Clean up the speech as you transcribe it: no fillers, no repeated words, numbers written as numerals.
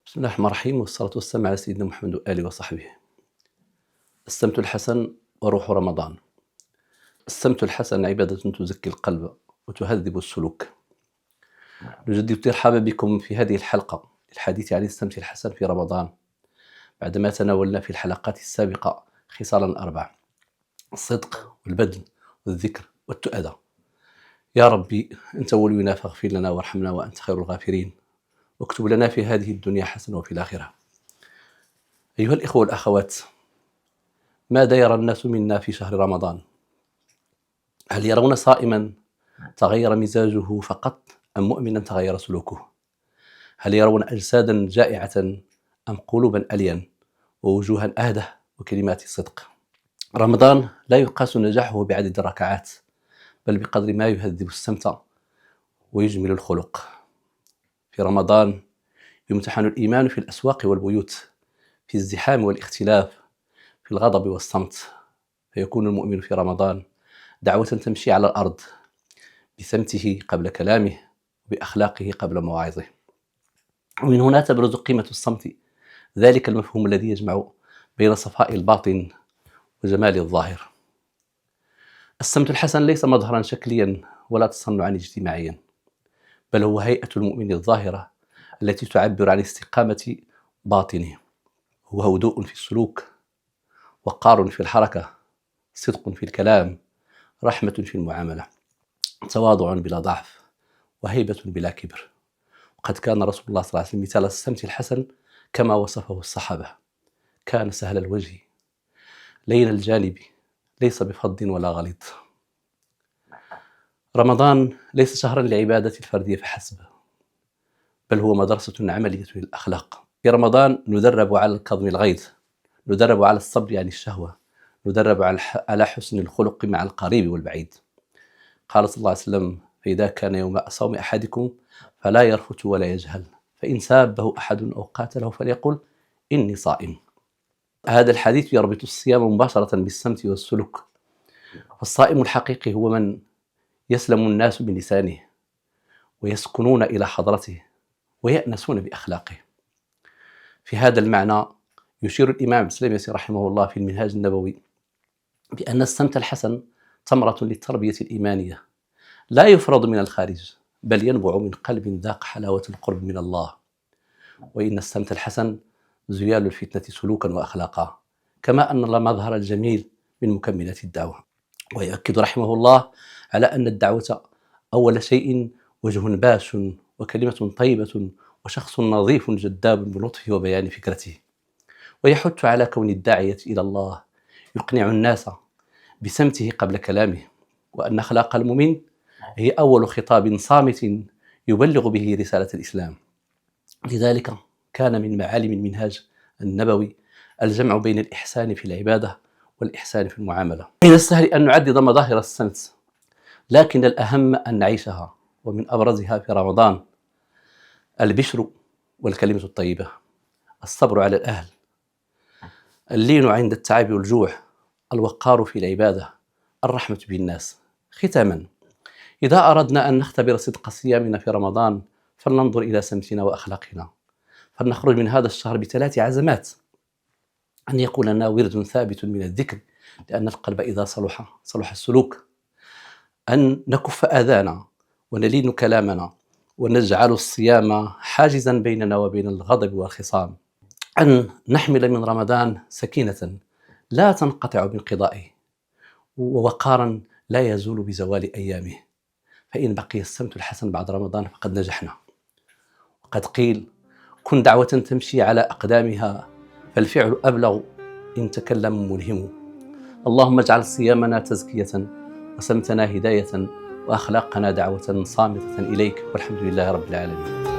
بسم الله الرحمن الرحيم، والصلاة والسلام على سيدنا محمد وآله وصحبه. السمت الحسن وروح رمضان. السمت الحسن عبادة تزكي القلب وتهذب السلوك. نجدد الترحاب بكم في هذه الحلقة الحديث عن السمت الحسن في رمضان، بعدما تناولنا في الحلقات السابقة خصالا 4: الصدق والبذل والذكر والتؤدة. يا ربي أنت ولينا فاغفر لنا وارحمنا وأنت خير الغافرين، واكتب لنا في هذه الدنيا حسنة وفي الآخرة. أيها الإخوة والأخوات، ماذا يرى الناس منا في شهر رمضان؟ هل يرون صائما تغير مزاجه فقط، أم مؤمنا تغير سلوكه؟ هل يرون أجسادا جائعة أم قلوبا ألين ووجوها أهدى وكلمات صدق؟ رمضان لا يقاس نجاحه بعدد الركعات، بل بقدر ما يهذب السمت ويجمل الخلق. في رمضان يمتحن الإيمان في الأسواق والبيوت، في الزحام والاختلاف، في الغضب والصمت. فيكون المؤمن في رمضان دعوة تمشي على الأرض، بسمته قبل كلامه، بأخلاقه قبل مواعظه. ومن هنا تبرز قيمة الصمت، ذلك المفهوم الذي يجمع بين صفاء الباطن وجمال الظاهر. السمت الحسن ليس مظهرا شكليا ولا تصنعا اجتماعيا، بل هو هيئة المؤمن الظاهرة التي تعبر عن استقامة باطنه. هو هدوء في السلوك، وقار في الحركة، صدق في الكلام، رحمة في المعاملة، تواضع بلا ضعف، وهيبة بلا كبر. وقد كان رسول الله صلى الله عليه وسلم مثال السمت الحسن كما وصفه الصحابة. كان سهل الوجه لين الجانب، ليس بفض ولا غليظ. رمضان ليس شهرا لعبادة الفردية فحسب، بل هو مدرسة عملية للأخلاق. في رمضان ندرب على الكظم الغيظ، ندرب على الصبر عن الشهوة، ندرب على حسن الخلق مع القريب والبعيد. قال صلى الله عليه وسلم: فإذا كان يوم صوم أحدكم فلا يرفث ولا يجهل، فإن سابه أحد أو قاتله فليقل إني صائم. هذا الحديث يربط الصيام مباشرة بالسمت والسلوك. فالصائم الحقيقي هو من يسلم الناس بلسانه، ويسكنون إلى حضرته، ويأنسون بأخلاقه. في هذا المعنى يشير الإمام ابن تيمية رحمه الله في المنهاج النبوي بأن السمت الحسن ثمرة للتربية الإيمانية، لا يفرض من الخارج، بل ينبع من قلب ذاق حلاوة القرب من الله. وإن السمت الحسن زيال الفتنة سلوكا وأخلاقا، كما أن المظهر الجميل من مكملات الدعوة. ويؤكد رحمه الله على أن الدعوة أول شيء وجه باش، وكلمة طيبة، وشخص نظيف جذاب بلطفه وبيان فكرته. ويحث على كون الداعية إلى الله يقنع الناس بسمته قبل كلامه، وأن أخلاق المؤمن هي أول خطاب صامت يبلغ به رسالة الإسلام. لذلك كان من معالم المنهاج النبوي الجمع بين الإحسان في العبادة والإحسان في المعاملة. من السهل أن نعدد مظاهر السمت، لكن الأهم أن نعيشها، ومن أبرزها في رمضان البشر والكلمة الطيبة، الصبر على الأهل، اللين عند التعب والجوع، الوقار في العبادة، الرحمة بالناس. ختاما، إذا أردنا أن نختبر صدق صيامنا في رمضان فلننظر إلى سمتنا وأخلاقنا، فلنخرج من هذا الشهر ب3 عزمات: أن يكون لنا ورد ثابت من الذكر، لأن القلب إذا صلح السلوك. أن نكف آذانا ونلين كلامنا، ونجعل الصيام حاجزا بيننا وبين الغضب والخصام. أن نحمل من رمضان سكينة لا تنقطع بانقضائه، ووقارا لا يزول بزوال أيامه. فإن بقي السمت الحسن بعد رمضان فقد نجحنا. وقد قيل: كن دعوة تمشي على أقدامها، فالفعل أبلغ إن تكلم ملهم. اللهم اجعل صيامنا تزكية، وسمتنا هداية، وأخلاقنا دعوة صامتة إليك، والحمد لله رب العالمين.